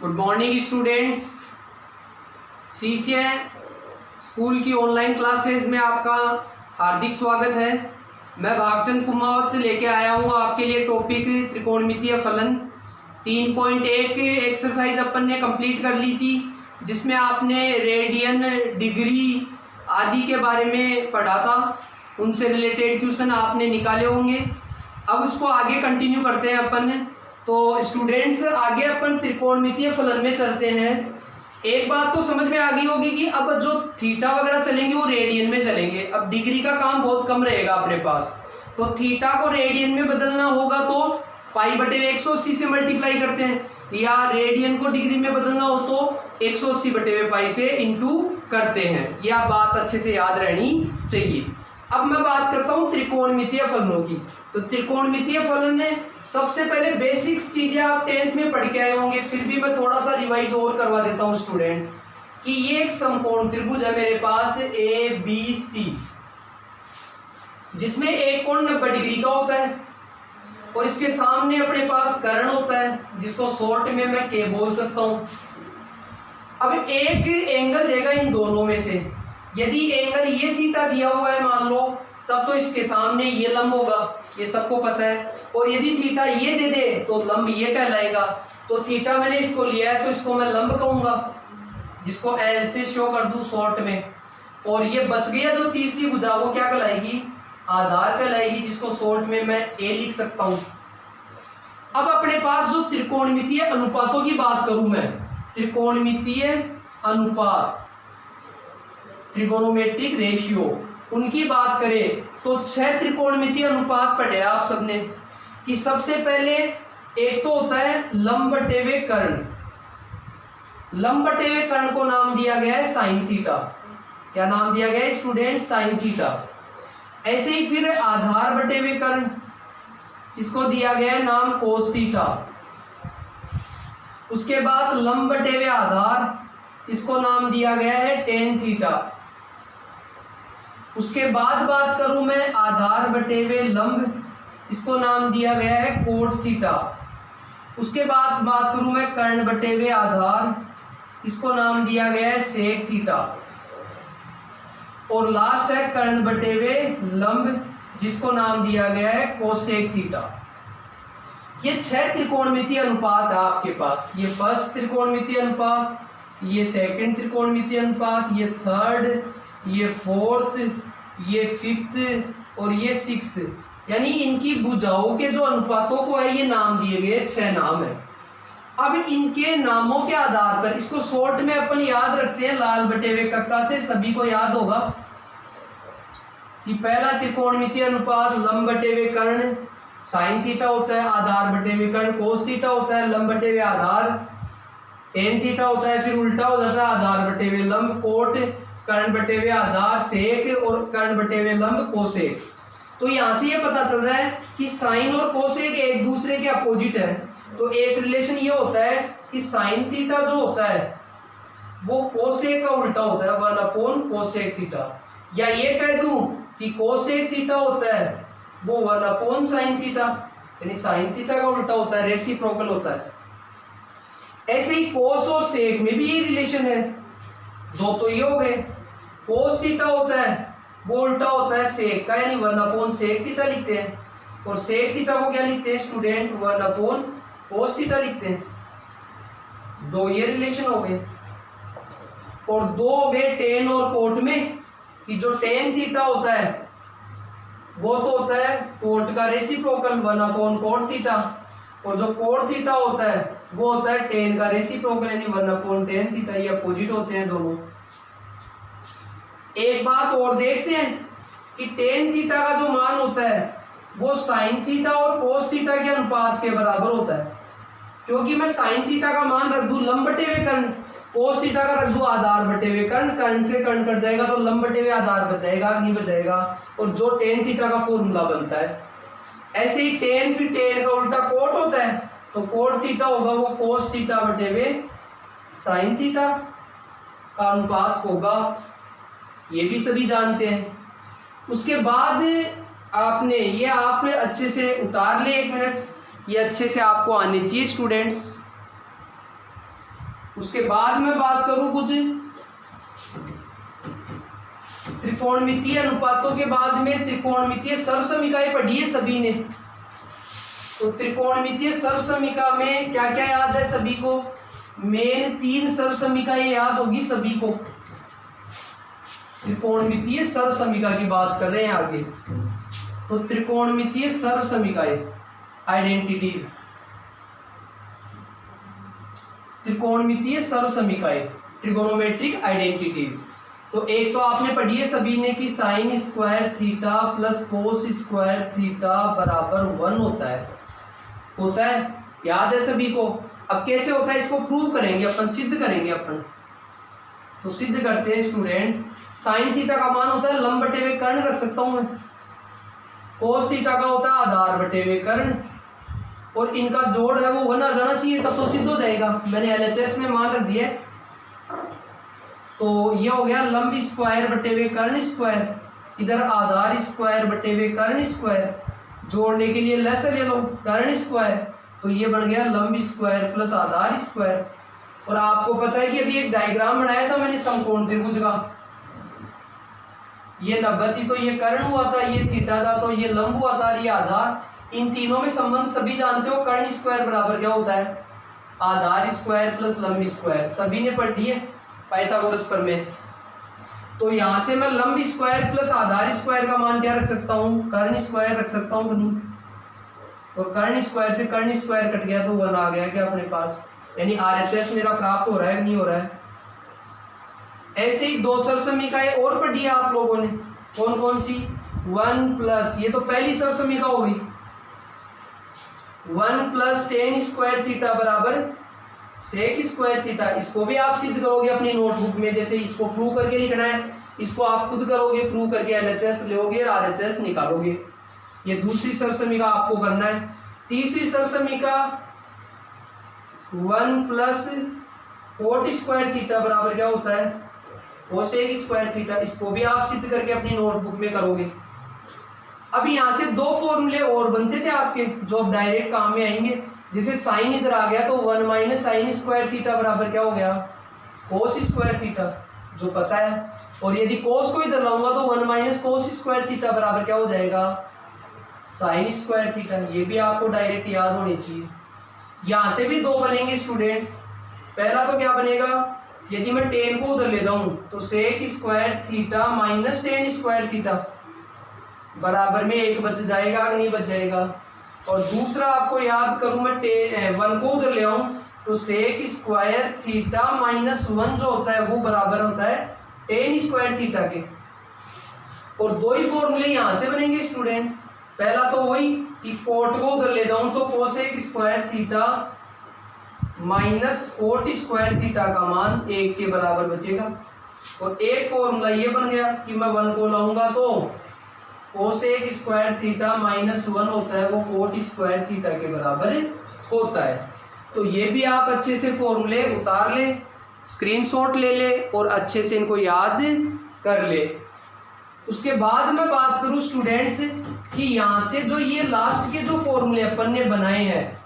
Good morning students. CCA school की online classes में आपका हार्दिक स्वागत है। मैं भागचंद कुमावत लेके आया हूँ आपके लिए टॉपिक त्रिकोणमितीय फलन 3.1 एक्सरसाइज अपन ने कंप्लीट कर ली थी, जिसमें आपने रेडियन, डिग्री आदि के बारे में पढ़ा था। उनसे रिलेटेड क्वेश्चन आपने निकाले होंगे। अब उसको आगे कंटिन्यू करते हैं अपन। तो स्टूडेंट्स, आगे अपन त्रिकोणमितीय फलन में चलते हैं। एक बात तो समझ में आ गई होगी कि अब जो थीटा वगैरह चलेंगे वो रेडियन में चलेंगे। अब डिग्री का काम बहुत कम रहेगा अपने पास, तो थीटा को रेडियन में बदलना होगा तो पाई/180 से मल्टीप्लाई करते हैं, या रेडियन को डिग्री में बदलना हो तो 180/पाई से इंटू करते हैं। यह बात अच्छे से याद रहनी चाहिए। अब मैं बात करता हूँ त्रिकोणमितीय फलनों की। तो त्रिकोणमितीय फलन ने सबसे पहले बेसिक्स चीजें आप 10th में पढ़ के आए होंगे, फिर भी मैं थोड़ा सा रिवाइज और करवा देता हूँ स्टूडेंट्स कि ये एक समकोण त्रिभुज है मेरे पास ABC, जिसमें एक कोण 90 डिग्री का होता है और इसके सामने अपने पास कर्ण होता है, जिसको शॉर्ट में मैं K बोल सकता हूँ। अब एक एंगल देगा इन दोनों में से। यदि एंगल ये थीटा दिया हुआ है मान लो, तब तो इसके सामने ये लंब होगा, ये सबको पता है। और यदि थीटा ये दे दे तो लंब ये कहलाएगा। तो थीटा मैंने इसको लिया है तो इसको मैं लंब कहूंगा, जिसको एल से शो कर दूं शॉर्ट में। और ये बच गया जो तीसरी भुजा, वो क्या कहलाएगी? आधार कहलाएगी, जिसको शॉर्ट में मैं ए लिख सकता हूं। अब अपने पास जो त्रिकोणमितीय अनुपातों की बात करूं मैं, त्रिकोणमितीय अनुपात, ट्रिगोनोमेट्रिक रेशियो, उनकी बात करें तो 6 त्रिकोणमितीय अनुपात पढ़े आप सबने। कि सबसे पहले एक तो होता है लंब बटे हुए कर्ण। लंब बटे हुए कर्ण को नाम दिया गया है साइन थीटा। क्या नाम दिया गया है स्टूडेंट? Sine theta. ऐसे ही फिर आधार बटे हुए कर्ण, इसको दिया गया है नाम कोस थीटा। उसके बाद लंब बटे हुए आधार, इसको नाम दिया गया है टेन थीटा। उसके बाद बात करूं मैं आधार बटे हुए लंब, इसको नाम दिया गया है कोट थीटा। उसके बाद बात करूं मैं कर्ण बटे हुए आधार, इसको नाम दिया गया है सेक थीटा। और लास्ट है कर्ण बटे हुए लंब, जिसको नाम दिया गया है कोसेक थीटा। ये 6 त्रिकोणमितीय अनुपात है आपके पास। ये फर्स्ट त्रिकोणमितीय अनुपात, ये सेकंड त्रिकोणमितीय अनुपात, ये थर्ड, ये फोर्थ, ये फिफ्थ और ये सिक्स्थ। यानी इनकी भुजाओं के जो अनुपातों को है ये नाम दिए गए, 6 नाम है। अब इनके नामों के आधार पर इसको शॉर्ट में अपन याद रखते हैं लाल बटे हुए कक्का से। सभी को याद होगा कि पहला त्रिकोणमितीय अनुपात लंब बटे हुए कर्ण साइन थीटा होता है, आधार बटे हुए कर्ण कोस थीटा होता है, लंब बटे हुए आधार टेन थीटा होता है, फिर उल्टा हो जाता है आधार बटे हुए लंब कोट, कर्ण बटे हुए आधार सेक और कर्ण बटे हुए लंब कोसेक। तो यहां से ये पता चल रहा है कि साइन और कोसेक एक दूसरे के अपोजिट है। तो एक रिलेशन ये होता है कि साइन थीटा जो होता है वो कोसेक का उल्टा होता है, 1 कोसेक थीटा। या ये कह दूं कि कोसेक थीटा होता है वो 1 साइन थीटा, यानी साइन थीटा का उल्टा होता है, रेसिप्रोकल होता है। ऐसे ही कोस और सेक में भी ये रिलेशन है। दो तो ये हो गए। कोस थीटा होता है वो उल्टा होता है सेक का, यानी 1 सेक थीटा लिखते हैं। और सेक थीटा को क्या लिखते हैं स्टूडेंट? 1 कोस थीटा लिखते हैं। दो ये रिलेशन हो गए। और दो हो गए टेन और कोट में, कि जो टेन थीटा होता है वो तो होता है कोट का रेसिप्रोकल 1 कोट थीटा, और जो कोट थीटा होता है वो होता है टेन का रेसिप्रोकल, यानी 1 टेन थीटा। ये अपोजिट होते हैं दोनों। एक बात और देखते हैं कि टेन थीटा का जो मान होता है वो साइन थीटा और कोस थीटा के अनुपात के बराबर होता है। क्योंकि मैं साइन थीटा का मान रख दूं लंब बटे हुए कर्ण, कोस थीटा का रख दूं आधार बटे हुए कर्ण, कर्ण से कर्ण कट जाएगा तो लंब बटे हुए आधार बचेगा, नहीं बचेगा। और जो टेन थीटा का फॉर्मूला बनता है, ऐसे ही टेन फिर टेन का उल्टा कोट होता है, तो कोट थीटा होगा वो कोस थीटा बटे हुए साइन थीटा का अनुपात होगा। ये भी सभी जानते हैं। उसके बाद आपने ये आप अच्छे से उतार ले, 1 मिनट, ये अच्छे से आपको आने चाहिए स्टूडेंट्स। उसके बाद मैं बात करूं कुछ त्रिकोणमितीय अनुपातों के बाद में त्रिकोणमितीय सर्वसमीकाएं पढ़ी है सभी ने। तो त्रिकोणमितीय सर्वसमीका में क्या क्या याद है सभी को? मेन 3 सर्वसमीकाएं याद होगी सभी को। त्रिकोणमितीय सर्वसमीका की बात कर रहे हैं आगे। तो त्रिकोणमितीय सर्वसमीकाएं आइडेंटिटीज, त्रिकोणमितीय सर्वसमीकाएं ट्रिगोनोमेट्रिक आइडेंटिटीज। तो एक तो आपने पढ़ी है सभी ने कि sine square theta plus cos square theta बराबर 1 होता है, याद है सभी को। अब कैसे होता है इसको प्रूव करेंगे अपन, सिद्ध करेंगे अपन। तो सिद्ध करते हैं स्टूडेंट। साइन थीटा का मान होता है लंब बटे हुए कर्ण, रख सकता हूं मैं। कोस थीटा का होता है आधार बटे हुए कर्ण, और इनका जोड़ है वो 1 आ जाना चाहिए, तब तो सिद्ध हो जाएगा। मैंने LHS में मान रख दिया। तो ये हो गया लंब स्क्वायर बटे हुए कर्ण स्क्वायर, इधर आधार स्क्वायर बटे हुए कर्ण स्क्वायर, जोड़ने के लिए लेस ले लो कर्ण स्क्वायर, तो ये बन गया लंब स्क्वायर प्लस आधार स्क्वायर। और आपको पता है कि अभी एक डायग्राम बनाया था मैंने समकोण त्रिभुज का, ये 90 थी तो ये कर्ण हुआ था, ये थीटा था तो ये लंब हुआ था, ये आधार। इन तीनों में संबंध सभी जानते हो, कर्ण स्क्वायर बराबर क्या होता है? आधार स्क्वायर प्लस लंब स्क्वायर, सभी ने पढ़ ली है पाइथागोरस प्रमेय। तो यहां से मैं लंब स्क्वायर प्लस आधार स्क्वायर का मान क्या रख सकता हूँ? कर्ण स्क्वायर रख सकता हूँ नहीं? तो कर्ण स्क्वायर से कर्ण स्क्वायर कट गया तो 1 आ गया क्या अपने पास? यानी RHS मेरा प्राप्त हो रहा है नहीं हो रहा है? ऐसे ही 2 सर्वसमीकाएं और पढ़ी है आप लोगों ने, कौन कौन सी? 1 प्लस, ये तो पहली सर्वसमीका हो गई, 1 प्लस टेन स्क्वायर थीटा बराबर सेक स्क्वायर थीटा। इसको भी आप सिद्ध करोगे अपनी नोटबुक में, जैसे इसको प्रूव करके लिखना है, इसको आप खुद करोगे, प्रूव करके LHS लोगे और RHS निकालोगे। ये दूसरी सर्वसमीका आपको करना है। तीसरी सर्वसमीका 1 प्लस कोट स्क्वायर थीटा बराबर क्या होता है? Cosec square theta. इसको भी आप सिद्ध करके अपनी नोटबुक में करोगे। अब यहाँ से 2 फॉर्मूले और बनते थे आपके, जो अब डायरेक्ट काम में आएंगे। जैसे साइन इधर आ गया तो 1 माइनस साइन स्क्वायर थीटा बराबर क्या हो गया? कोस स्क्वायर थीटा, जो पता है। और यदि कोस को इधर लाऊंगा तो 1 माइनस कोस स्क्वायर थीटा बराबर क्या हो जाएगा? Sine square theta. ये भी आपको डायरेक्ट याद होनी चाहिए। यहाँ से भी 2 बनेंगे स्टूडेंट्स। पहला तो क्या बनेगा, यदि मैं टेन को उधर लेता हूँ तो sec square theta minus tan square theta बराबर में 1 बच जाएगा कि नहीं बच जाएगा। और दूसरा आपको याद करूं मैं 1 को उधर ले आऊं तो सेक स्क्वायर थीटा माइनस 1 जो होता है वो बराबर होता है टेन स्क्वायर थीटा के। और 2 ही फॉर्मूले यहाँ से बनेंगे स्टूडेंट्स। पहला तो वही कि कोट को उधर ले जाऊं तो cosec square theta minus cot square theta का मान 1 के बराबर बचेगा। और एक फॉर्मूला ये बन गया कि मैं 1 को लाऊंगा तो कोसेक स्क्वायर थीटा माइनस 1 होता है, वो कोट स्क्वायर थीटा के बराबर होता है। तो ये भी आप अच्छे से फॉर्मूले उतार ले, स्क्रीनशॉट ले ले और अच्छे से इनको याद कर ले। उसके बाद मैं बात करूं स्टूडेंट्स कि यहाँ से जो ये लास्ट के जो फॉर्मूले अपन ने बनाए हैं,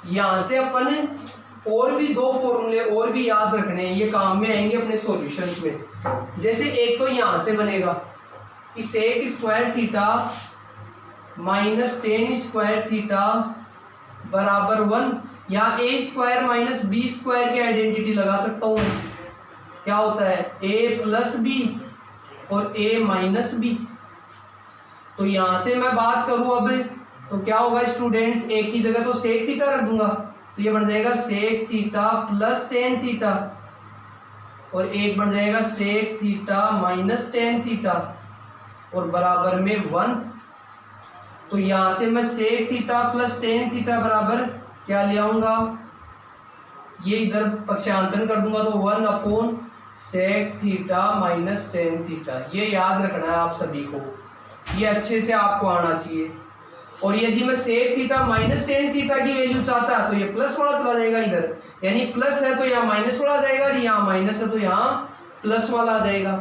यहाँ से अपन और भी 2 फॉर्मूले और भी याद रखने हैं, ये काम में आएंगे अपने सॉल्यूशंस में। जैसे एक तो यहाँ से बनेगा कि sec square theta minus tan square theta बराबर 1, या a square minus b square की आइडेंटिटी लगा सकता हूँ। क्या होता है? ए प्लस बी और ए माइनस बी। तो यहां से मैं बात करूं अब तो क्या होगा स्टूडेंट्स, एक की जगह तो सेक थीटा रख दूंगा तो ये बन जाएगा sec theta plus tan theta, और एक बन जाएगा sec theta minus tan theta और बराबर में 1। तो यहां से मैं sec theta plus tan theta बराबर क्या ले आऊंगा, ये इधर पक्षांतरण कर दूंगा तो 1 upon sec theta minus tan theta. ये याद रखना है आप सभी को, ये अच्छे से आपको आना चाहिए। और यदि मैं sec theta minus tan theta की वैल्यू चाहता तो ये प्लस वाला चला जाएगा इधर, यानी प्लस है तो यहाँ माइनस वाला आ जाएगा और यहाँ माइनस है तो यहाँ प्लस वाला आ जाएगा।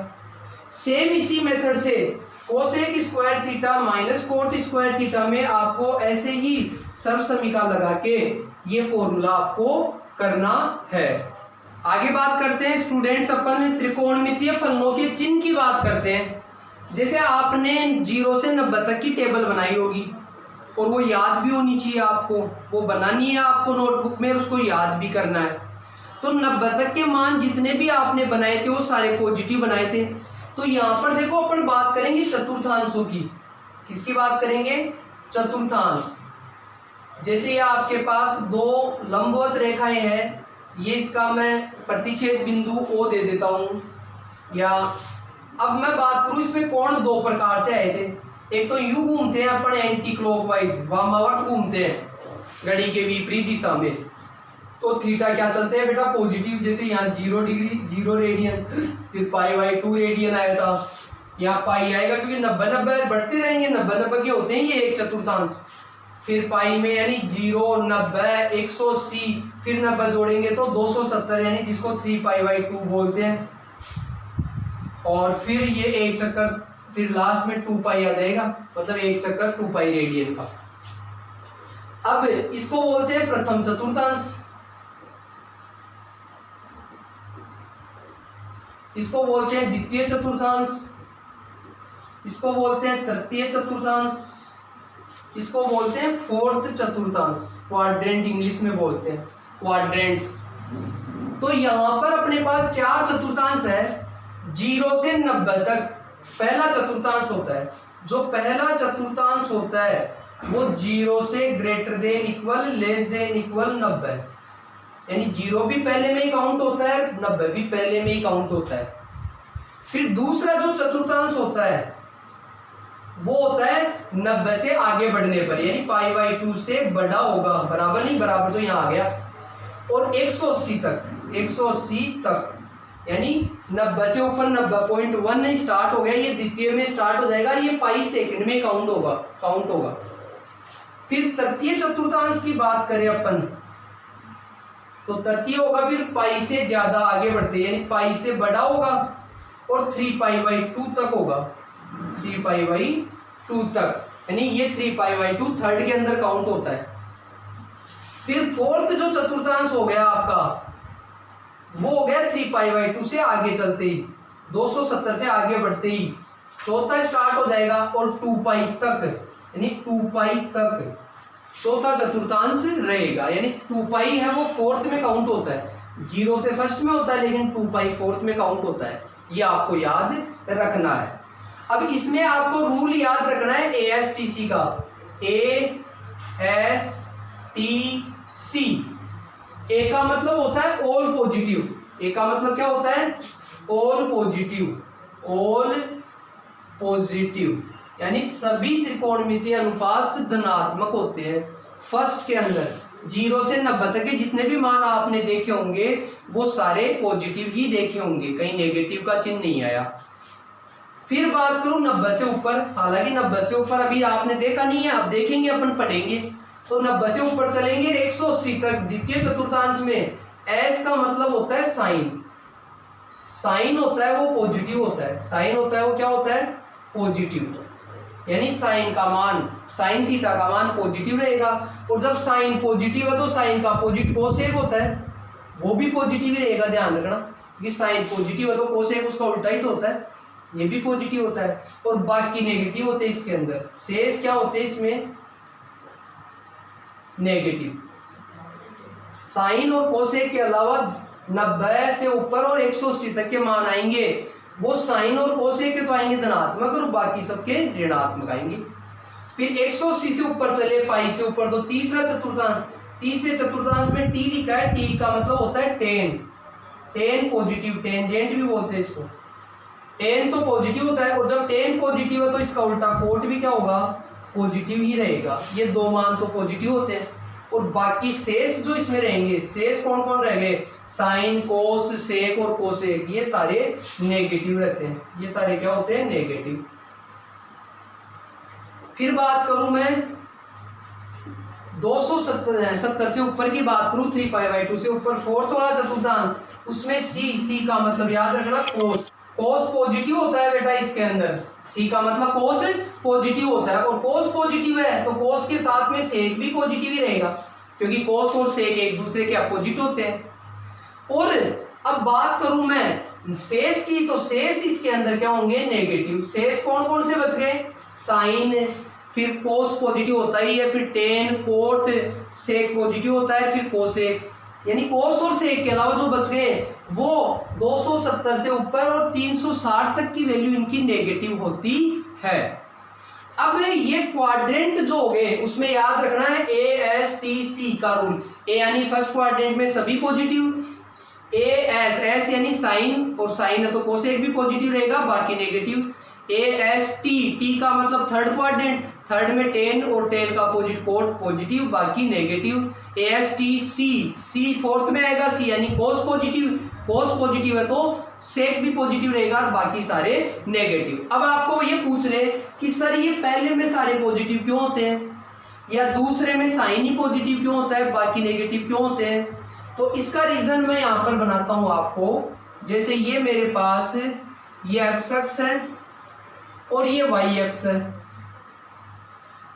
सेम इसी मेथड से cosec square theta minus cot square theta में आपको ऐसे ही सर्वसमीका लगा के ये फॉर्मूला आपको करना है। आगे बात करते हैं स्टूडेंट्स, अपन त्रिकोणमितीय फलनों के चिन्ह की बात करते हैं। जैसे आपने 0 से 90 तक की टेबल बनाई होगी और वो याद भी होनी चाहिए आपको, वो बनानी है आपको नोटबुक में, उसको याद भी करना है। तो 90 तक के मान जितने भी आपने बनाए थे वो सारे पॉजिटिव बनाए थे। तो यहाँ पर देखो अपन बात करेंगे चतुर्थांशों की। किसकी बात करेंगे? चतुर्थांश। जैसे ये आपके पास दो लंबवत रेखाएं हैं, ये इसका मैं प्रतिच्छेद बिंदु ओ दे देता हूँ। या अब मैं बात करूँ इसमें कोण दो प्रकार से आए थे। एक तो यू घूमते हैं अपन एंटी क्लॉकवाइज, वामावर्त घूमते हैं घड़ी के विपरीत दिशा में। तो थीटा क्या चलते हैं बेटा? पॉजिटिव। जैसे यहाँ 0 डिग्री 0 रेडियन, फिर π/2 रेडियन आया था, यहाँ पाई आएगा क्योंकि 90 बढ़ते रहेंगे, 90 के होते हैं ये एक चतुर्थांश। फिर पाई में यानी 0, 90, 180, फिर 90 जोड़ेंगे तो 270, यानी जिसको 3π/2 बोलते हैं। और फिर ये एक चक्कर, फिर लास्ट में 2π आ जाएगा, मतलब एक चक्कर 2π रेडियन का। अब इसको बोलते हैं प्रथम चतुर्थांश, इसको बोलते हैं द्वितीय चतुर्थांश, इसको बोलते हैं तृतीय चतुर्थांश, इसको बोलते हैं फोर्थ चतुर्थांश, क्वाड्रेंट इंग्लिश में बोलते हैं, क्वाड्रेंट्स। तो यहां पर अपने पास 4 चतुर्थांश है 0 से 90 तक। पहला चतुर्थांश होता है, जो पहला चतुर्थांश होता है वो 0 से greater than equal less than equal 90, यानी 0 भी पहले में ही काउंट होता है, 90 भी पहले में ही काउंट होता है। फिर दूसरा जो चतुर्थांश होता है वो होता है 90 से आगे बढ़ने पर, यानी π/2 से बड़ा होगा, बराबर नहीं, बराबर तो यहाँ आ गया, और 180 तक, 180 तक, यानी 90 से ऊपर 90.1 नहीं स्टार्ट हो गया, ये द्वितीय में स्टार्ट हो जाएगा, ये पाई सेकंड में काउंट होगा। फिर तृतीय चतुर्थांश की बात करें अपन, तो तृतीय होगा फिर पाई से ज्यादा आगे बढ़ते, यानी पाई से बड़ा होगा और 3π/2 तक होगा, 3π/2 तक, यानी ये 3π/2 थर्ड के अंदर काउंट होता है। फिर फोर्थ जो चतुर्थांश हो गया आपका, वो हो गया 3π/2 से आगे चलते ही, 270 से आगे बढ़ते ही चौथा स्टार्ट हो जाएगा और 2π तक, यानी 2π तक चौथा चतुर्थांश रहेगा, यानी 2π है वो फोर्थ में काउंट होता है, 0 तो फर्स्ट में होता है लेकिन 2π फोर्थ में काउंट होता है, ये आपको याद रखना है। अब इसमें आपको रूल याद रखना है ASTC का, ASTC। ए का मतलब होता है ऑल पॉजिटिव, ए का मतलब क्या होता है? ऑल पॉजिटिव, ऑल पॉजिटिव, यानी सभी त्रिकोणमितीय अनुपात धनात्मक होते हैं। फर्स्ट के अंदर 0 से 90 तक के जितने भी मान आपने देखे होंगे वो सारे पॉजिटिव ही देखे होंगे, कहीं नेगेटिव का चिन्ह नहीं आया। फिर बात करूं 90 से ऊपर, हालांकि 90 से ऊपर अभी आपने देखा नहीं है, आप देखेंगे, अपन पढ़ेंगे, तो 90 से ऊपर चलेंगे 180 तक द्वितीय चतुर्थांश में। एस का मतलब होता है साइन, साइन होता है वो पॉजिटिव होता है, साइन होता है वो क्या होता है? पॉजिटिव, यानी साइन का मान, साइन थीटा का मान पॉजिटिव रहेगा। और जब साइन पॉजिटिव है तो साइन का अपोजिट कोसेक होता है, वो भी पॉजिटिव ही रहेगा, ध्यान रखना, क्योंकि साइन पॉजिटिव है तो कोसेक उसका उल्टा ही तो होता है, ये भी पॉजिटिव होता है। और बाकी नेगेटिव होते हैं इसके अंदर, शेष क्या होते हैं इसमें? नेगेटिव। साइन और कोसेक के अलावा 90 से ऊपर और 180 तक के मान आएंगे, वो साइन और कोसेक के तो आएंगे धनात्मक और बाकी सबके ऋणात्मक आएंगे। फिर 180 से ऊपर चले, पाई से ऊपर, तो तीसरा चतुर्थांश, तीसरे चतुर्थांश में टी लिखा है, टी का मतलब होता है टेन, टेन पॉजिटिव, टेंजेंट भी बोलते हैं इसको। टेन तो पॉजिटिव होता है और जब टेन पॉजिटिव है तो इसका उल्टा कोट भी क्या होगा? पॉजिटिव ही रहेगा। ये दो मान तो पॉजिटिव होते हैं और बाकी शेष जो इसमें रहेंगे, शेष कौन कौन रह गए? साइन, कोस, सेक और कोसेक, ये सारे नेगेटिव रहते हैं, ये सारे क्या होते हैं? नेगेटिव। फिर बात करूं मैं 270 से ऊपर की बात करूं, 3π/2 से ऊपर फोर्थ वाला चतुर्थांश, उसमें सी का मतलब याद रखना कोस, कोस पॉजिटिव होता है बेटा इसके अंदर, सी का मतलब कोस पॉजिटिव होता है और कोस पॉजिटिव है तो कोस के साथ में सेक भी पॉजिटिव ही रहेगा, क्योंकि कोस और सेक एक दूसरे के अपोजिट होते हैं। और अब बात करूं मैं शेष की, तो शेष इसके अंदर क्या होंगे, नेगेटिव। शेष कौन कौन से बच गए, साइन, फिर कोस पॉजिटिव होता ही है, फिर टेन, कोट, सेक पॉजिटिव होता है, फिर कोसेक, यानी कोस और सेक के अलावा जो बच गए वो 270 से ऊपर और 360 तक की वैल्यू इनकी नेगेटिव होती है। अब ये क्वाड्रेंट जो हो गए उसमें याद रखना है ASTC का रूल। ए यानी फर्स्ट क्वाड्रेंट में सभी पॉजिटिव, एस यानी साइन, और साइन है तो कोसेक भी पॉजिटिव रहेगा, बाकी नेगेटिव। AST, टी का मतलब थर्ड क्वाड्रेंट, थर्ड में टेन और टेन का अपोजिट कोट पॉजिटिव, बाकी नेगेटिव। ASTC, सी फोर्थ में आएगा, सी यानी कोस पॉजिटिव, कोस पॉजिटिव है तो सेक भी पॉजिटिव रहेगा और बाकी सारे नेगेटिव। अब आपको ये पूछ रहे कि सर ये पहले में सारे पॉजिटिव क्यों होते हैं, या दूसरे में साइन ही पॉजिटिव क्यों होता है, बाकी नेगेटिव क्यों होते हैं? तो इसका रीजन मैं यहाँ पर बनाता हूँ आपको। जैसे ये मेरे पास ये एक्स अक्ष है और ये वाई अक्ष है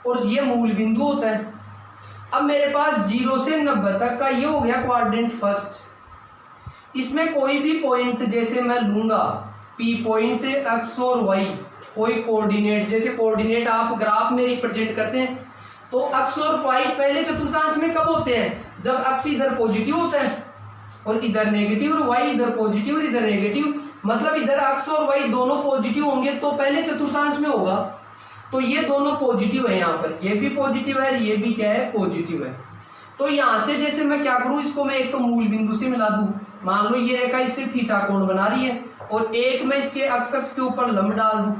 और ये मूल बिंदु होता है। अब मेरे पास 0 से 90 तक का ये हो गया क्वाड्रेंट फर्स्ट। इसमें कोई भी पॉइंट जैसे मैं लूंगा P पॉइंट एक्स और वाई, कोई कोऑर्डिनेट, जैसे कोऑर्डिनेट आप ग्राफ में रिप्रेजेंट करते हैं तो एक्स और वाई पहले चतुर्थांश में कब होते हैं, जब एक्स इधर पॉजिटिव होता है और इधर नेगेटिव, और वाई इधर पॉजिटिव और इधर नेगेटिव, मतलब इधर एक्स और वाई दोनों पॉजिटिव होंगे तो पहले चतुर्थांश में होगा। तो ये दोनों पॉजिटिव है, यहाँ पर ये भी पॉजिटिव है, ये भी क्या है, पॉजिटिव है। तो यहाँ से जैसे मैं क्या करूँ, इसको मैं एक तो मूल बिंदु से मिला दूं, मान लो ये रेखा इससे थीटा कोण बना रही है और एक मैं इसके अक्ष के ऊपर लंब डाल दूं,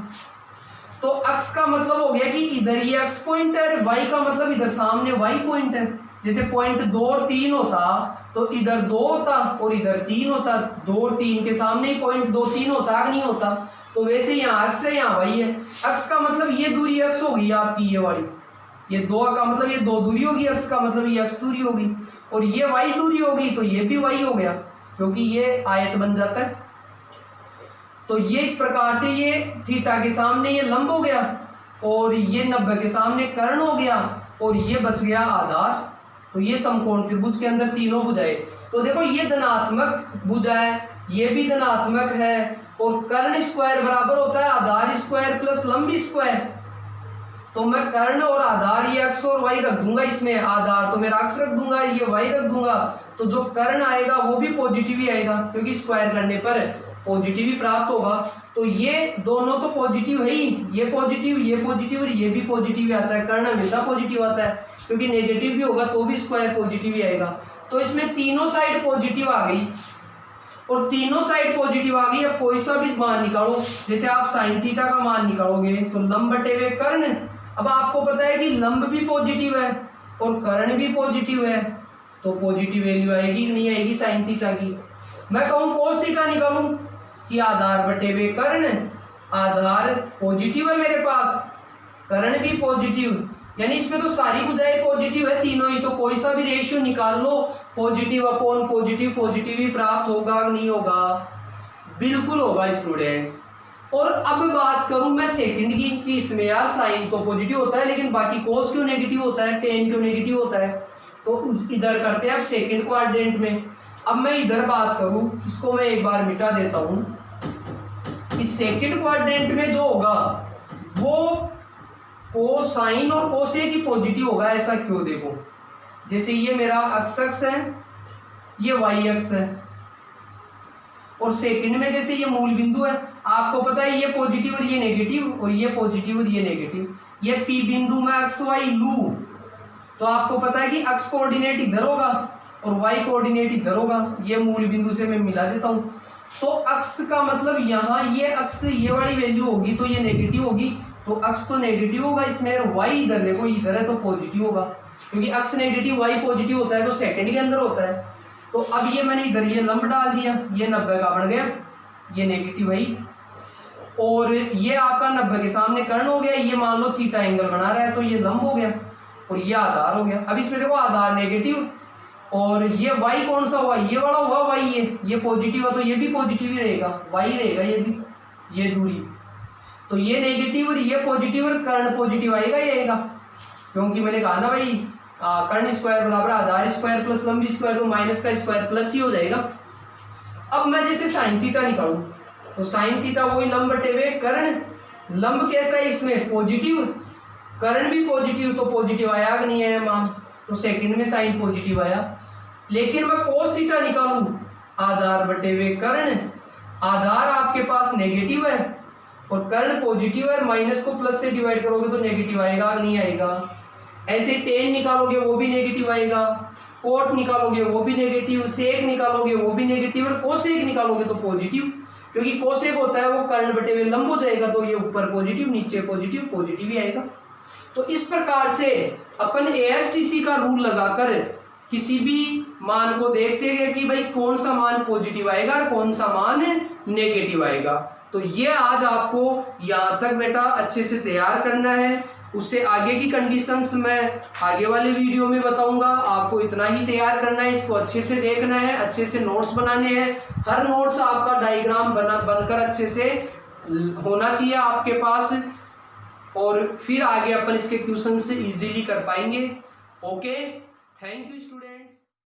तो अक्ष का मतलब हो गया कि इधर ये अक्ष पॉइंट है, वाई का मतलब इधर सामने वाई पॉइंट है। जैसे पॉइंट 2 और 3 होता तो इधर 2 होता और इधर 3 होता, 2 और 3 के सामने ही पॉइंट 2 3 होता नहीं होता। तो वैसे यहाँ अक्ष है, यहाँ वाई है। अक्ष का मतलब ये दूरी अक्ष होगी आपकी, ये वाली, ये 2 का मतलब ये 2 दूरी होगी, अक्ष का मतलब ये अक्ष दूरी होगी, और ये वाई दूरी होगी तो ये भी वाई हो गया, क्योंकि ये आयत बन जाता है। तो ये इस प्रकार से ये थीटा के सामने ये लंब हो गया और ये 90 के सामने कर्ण हो गया और ये बच गया आधार। तो ये समकोण त्रिभुज के अंदर तीनों भुजाएं, तो देखो ये धनात्मक भुजा है, ये भी धनात्मक है, और कर्ण स्क्वायर बराबर होता है आधार स्क्वायर प्लस लंब स्क्वायर। तो मैं कर्ण और आधार, ये एक्स और वाई रख दूंगा, इसमें आधार तो मैं एक्स रख दूंगा, ये वाई रख दूंगा, तो जो कर्ण आएगा वो भी पॉजिटिव ही आएगा, क्योंकि स्क्वायर करने पर पॉजिटिव ही प्राप्त होगा। तो ये दोनों तो पॉजिटिव है ही, ये पॉजिटिव और ये भी पॉजिटिव ही आता है, कर्ण हमेशा पॉजिटिव आता है, क्योंकि नेगेटिव भी होगा तो भी स्क्वायर पॉजिटिव ही आएगा। तो इसमें तीनों साइड पॉजिटिव आ गई, और तीनों साइड पॉजिटिव आ गई। अब कोई सा भी मान निकालो, जैसे आप साइन थीटा का मान निकालोगे तो लंब बटे हुए कर्ण। अब आपको पता है कि लंब भी पॉजिटिव है और कर्ण भी पॉजिटिव है, तो पॉजिटिव वैल्यू आएगी कि नहीं आएगी साइन थीटा की। मैं कहूँ कोस थीटा निकालूं कि आधार बटे हुए कर्ण, आधार पॉजिटिव है मेरे पास, कर्ण भी पॉजिटिव, यानी इसमें तो सारी भुजाएं पॉजिटिव है तीनों ही, तो कोई सा भी रेशियो निकाल लो, पॉजिटिव अपॉन पॉजिटिव ही प्राप्त होगा नहीं होगा, बिल्कुल होगा स्टूडेंट्स। और अब बात करूं मैं सेकंड की, कि इसमें यार साइन तो पॉजिटिव होता है लेकिन बाकी कोस क्यों नेगेटिव होता है, टेन क्यों नेगेटिव होता है, तो इधर करते हैं अब सेकंड क्वाड्रेंट में। अब मैं इधर बात करूं, इसको मैं एक बार मिटा देता हूं। इस सेकंड क्वाड्रेंट में जो होगा वो कोसाइन और कोसेक की पॉजिटिव होगा। ऐसा क्यों, देखो जैसे ये मेरा अक्ष है, ये वाई अक्ष है, और सेकंड में जैसे ये मूल बिंदु है, आपको पता है ये पॉजिटिव और ये नेगेटिव, और ये पॉजिटिव और ये नेगेटिव। ये पी बिंदु में अक्ष वाई लू तो आपको पता है कि अक्ष कोऑर्डिनेट इधर होगा और वाई कोऑर्डिनेट इधर होगा। ये मूल बिंदु से मैं मिला देता हूं। तो अक्ष का मतलब यहाँ ये अक्ष ये वाली वैल्यू होगी तो ये नेगेटिव होगी, तो अक्ष तो नेगेटिव होगा इसमें, वाई इधर देखो इधर है तो पॉजिटिव होगा, क्योंकि अक्ष नेगेटिव वाई पॉजिटिव होता है तो सेकंड के अंदर होता है। तो अब ये मैंने इधर ये लंब डाल दिया, ये 90 का बन गया, ये नेगेटिव है, और ये आपका 90 के सामने कर्ण हो गया, ये मान लो थीटा एंगल बना रहा है तो ये लंब हो गया और ये आधार हो गया। अब इसमें देखो आधार नेगेटिव, और ये वाई कौन सा हुआ, ये वाला हुआ वाई, ये पॉजिटिव है तो ये भी पॉजिटिव ही रहेगा, वाई रहेगा ये भी, ये दूरी, तो ये नेगेटिव और ये पॉजिटिव और कर्ण पॉजिटिव आएगा ही आएगा, क्योंकि मैंने कहा ना भाई कर्ण स्क्वायर बराबर आधार स्क्वायर प्लस लंबी स्क्वायर, तो माइनस का स्क्वायर प्लस ही हो जाएगा। अब मैं जैसे साइन थीटा निकालूं तो साइन थीटा वही लंब बटे वे कर्ण, लंब कैसा है इसमें पॉजिटिव, कर्ण भी पॉजिटिव, तो पॉजिटिव आया कि नहीं आया मान, तो सेकंड में साइन पॉजिटिव आया। लेकिन मैं कोस थीटा निकालूं आधार बटे वे कर्ण, आधार आपके पास नेगेटिव है और कर्ण पॉजिटिव है, माइनस को प्लस से डिवाइड करोगे तो नेगेटिव आएगा नहीं आएगा। ऐसे टेन निकालोगे वो भी नेगेटिव आएगा, कोट निकालोगे वो भी नेगेटिव, सेक निकालोगे वो भी नेगेटिव और कोसेक निकालोगे तो पॉजिटिव, क्योंकि कोसेक होता है वो कर्ण बटे हुए लंब हो जाएगा, तो ये ऊपर पॉजिटिव नीचे पॉजिटिव, पॉजिटिव ही आएगा। तो इस प्रकार से अपन ASTC का रूल लगाकर किसी भी मान को देखते हैं कि भाई कौन सा मान पॉजिटिव आएगा और कौन सा मान नेगेटिव आएगा। तो ये आज आपको यहाँ तक बेटा अच्छे से तैयार करना है, उससे आगे की कंडीशंस मैं आगे वाले वीडियो में बताऊंगा। आपको इतना ही तैयार करना है, इसको अच्छे से देखना है, अच्छे से नोट्स बनाने हैं, हर नोट्स आपका डायग्राम बनकर अच्छे से होना चाहिए आपके पास, और फिर आगे अपन इसके क्वेश्चन से इजीली कर पाएंगे। Okay, thank you students.